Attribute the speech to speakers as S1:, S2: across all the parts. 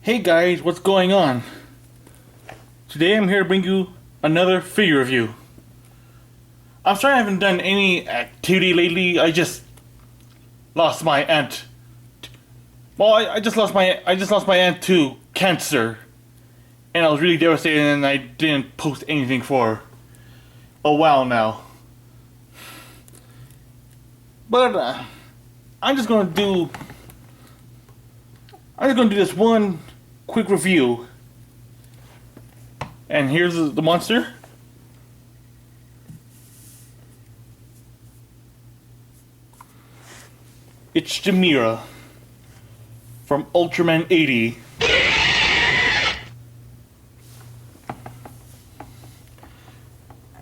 S1: Hey guys, what's going on? Today I'm here to bring you another figure review. I'm sorry I haven't done any activity lately. I just lost my aunt. Well, I just lost my aunt to cancer, and I was really devastated, and I didn't post anything for a while now. But I'm just gonna do this one quick review. And here's the monster. It's Gimira from Ultraman 80.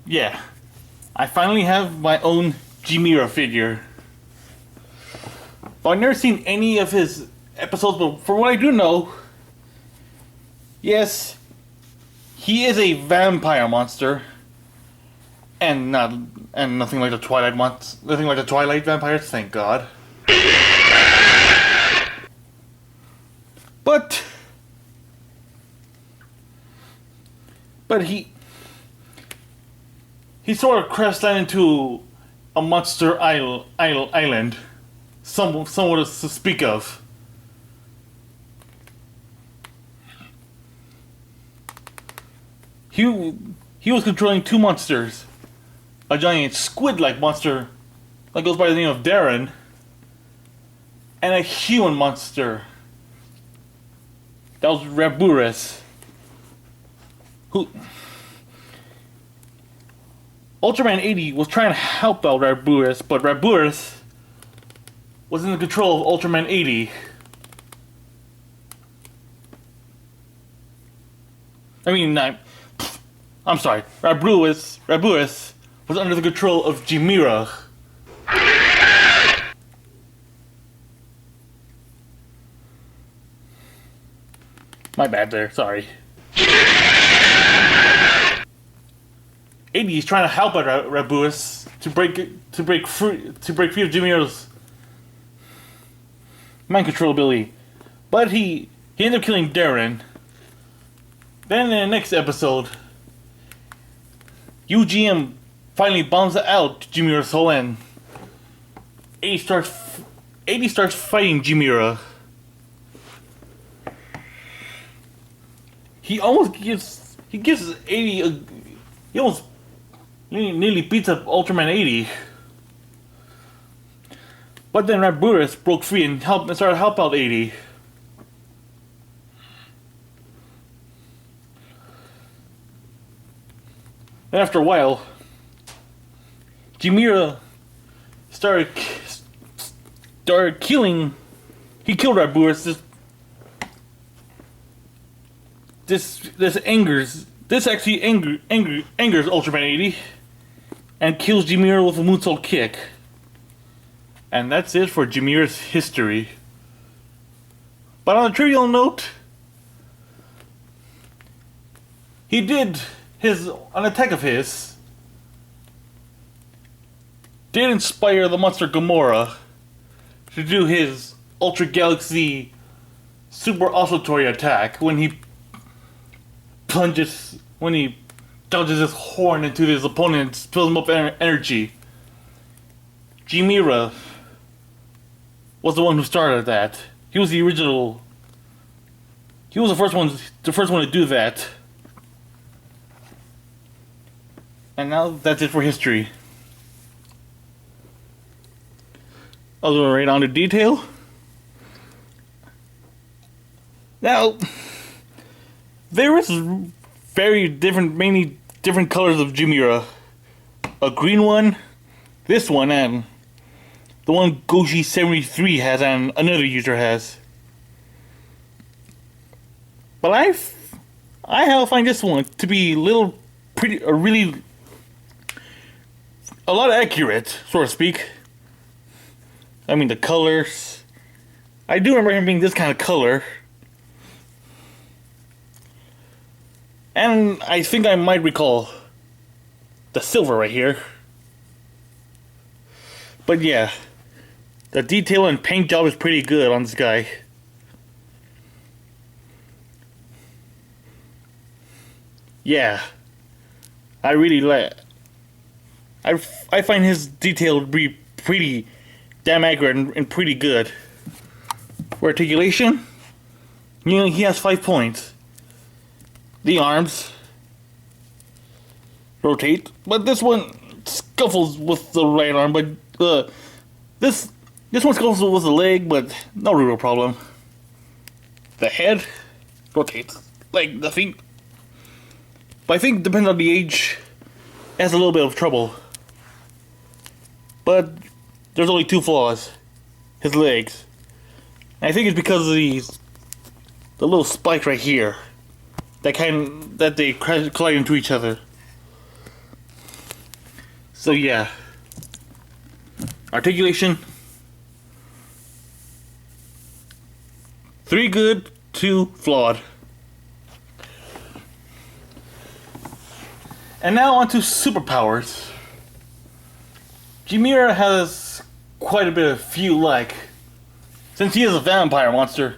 S1: Yeah, I finally have my own Gimira figure. But I've never seen any of his episodes, but for what I do know, yes, he is a vampire monster, and nothing like the Twilight vampires. Thank God. But he sort of crashed down into a monster island, somewhat to speak of. He was controlling two monsters. A giant squid-like monster that goes by the name of Darren, and a human monster that was Raburus. Who Ultraman 80 was trying to help out Raburus, but Raburus was in the control of Ultraman 80. I'm sorry. Raburus was under the control of Gimira. My bad there, sorry. 80 is trying to help out Raburus to break free of Gimira's mind control ability. But he ended up killing Darren. Then in the next episode, UGM finally bombs out Gimira's soul, and 80 starts fighting Gimira. He almost nearly beats up Ultraman 80. But then Raburus broke free and started to help out 80. Then after a while, Gimira started killing. He killed Raburus. This angers Ultraman 80, and kills Gimira with a moonsault kick. And that's it for Gimira's history. But on a trivial note, he did an attack of his did inspire the monster Gimira to do his Ultra Galaxy Super Oscillatory attack when he dodges his horn into his opponent and fills him up with energy. Gimira was the one who started that. He was the original. He was the first one to do that. And now that's it for history. I'll go right on to detail. Now, there is many different colors of Gimira. A green one, this one, and the one Goji73 has, and another user has. But I find this one to be a lot accurate, so to speak. I mean, the colors. I do remember him being this kind of color. And I think I might recall the silver right here. But yeah, the detail and paint job is pretty good on this guy. yeah, I really like. I find his detail to be pretty damn accurate and pretty good. For articulation, you know, he has 5 points. The arms rotate, but this one scuffles with the right arm. But this one scuffles with the leg, but no real problem. The head rotates like the feet, but I think depending on the age, it has a little bit of trouble. But there's only 2 flaws: his legs. And I think it's because of the little spike right here that they collide into each other. So yeah, articulation, 3 good, 2 flawed. And now on to superpowers. Gimira has quite a bit of few like. Since he is a vampire monster,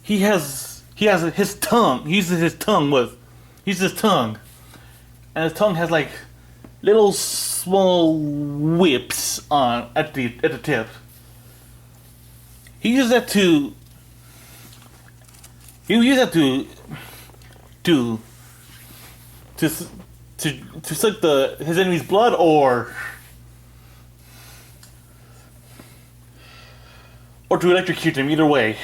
S1: he has his tongue. He uses his tongue and his tongue has like little small whips on at the tip. He uses that to suck his enemy's blood or to electrocute him, either way.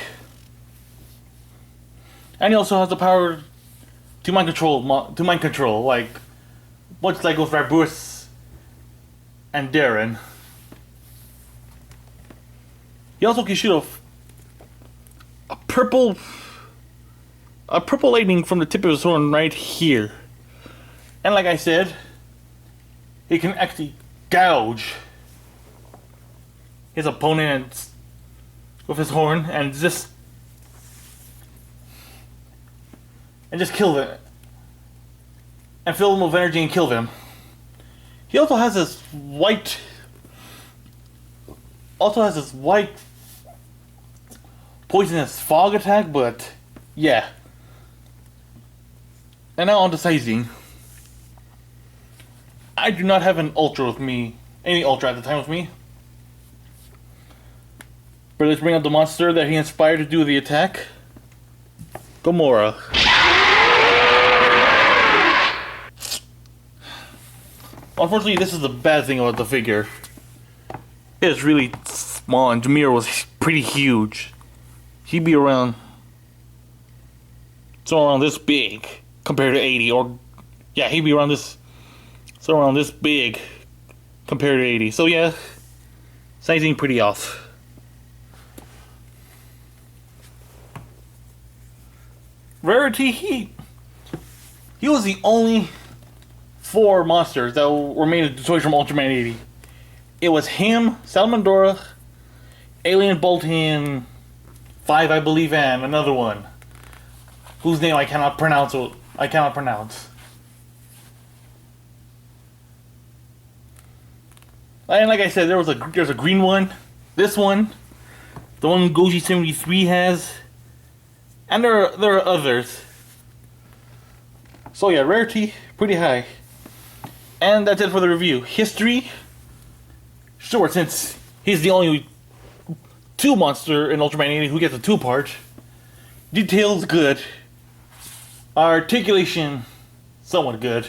S1: And he also has the power to mind control, like much like with Rabus and Darren. He also can shoot a purple lightning from the tip of his horn right here. And like I said, he can actually gouge his opponent with his horn and just kill them and fill them with energy and kill them. He also has this white poisonous fog attack, but yeah. And now on to sizing. I do not have an ultra with me, any ultra at the time with me. But let's bring out the monster that he inspired to do the attack. Gimira. Unfortunately, this is the bad thing about the figure. It is really small, and Gimira was pretty huge. He'd be around this big compared to 80, or yeah, he'd be around this big compared to 80. So yeah, sizing pretty off. Rarity, he was the only 4 monsters that were made of toys from Ultraman 80. It was him, Salamandora, Alien Bolton 5, I believe, and another one whose name I cannot pronounce. And like I said, there's a green one, this one, the one Goji 73 has, and there are others. So yeah, rarity pretty high. And that's it for the review. History, sure, since he's the only 2 monster in Ultraman 80 who gets a 2-part. Details good. Articulation somewhat good.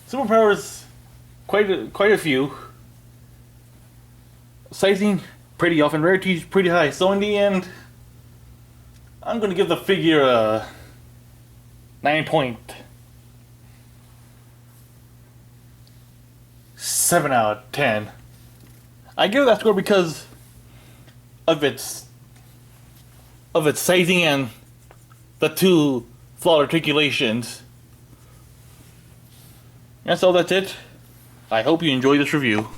S1: Superpowers quite a few. Sizing pretty off and rarity pretty high. So in the end, I'm gonna give the figure a 9.7 out of 10. I give that score because of its sizing and the 2 flawed articulations. And so that's it. I hope you enjoyed this review.